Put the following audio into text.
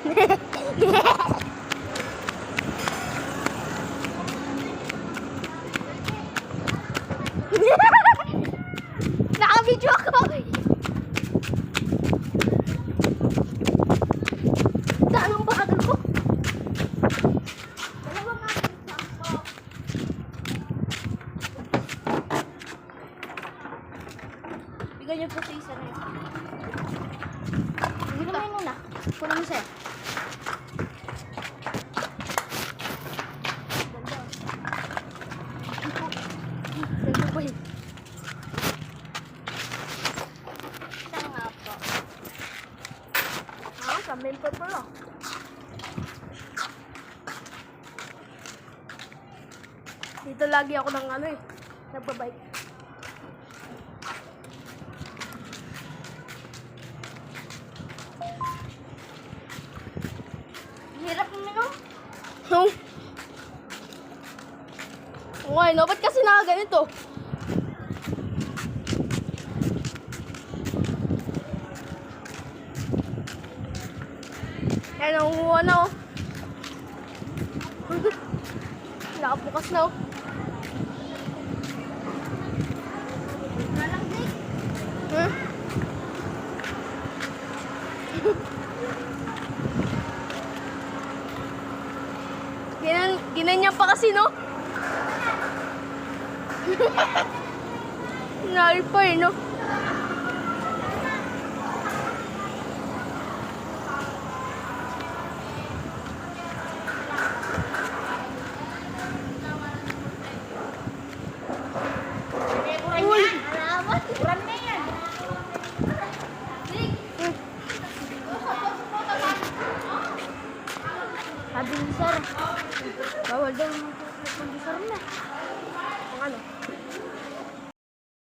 Naka-video ako. Anong bagal ko? Bigyan niyo po sa isa na yun. Bigyan naman muna. Kulang mo sa'yo. Ganda po yun. Saan nga po? Sa main purple lang. Dito lagi ako ng ano eh. Nagbabike. Hirap mo no? Okay, no? Ba't kasi nakaganito? Kaya nangunguha na oh. Nakabukas na oh. Huh? Ginanyan pa kasi, no? Nari pa eh, no? Uy! Uran na yan! Sabi ni Sir, bawal daw mag-sir na.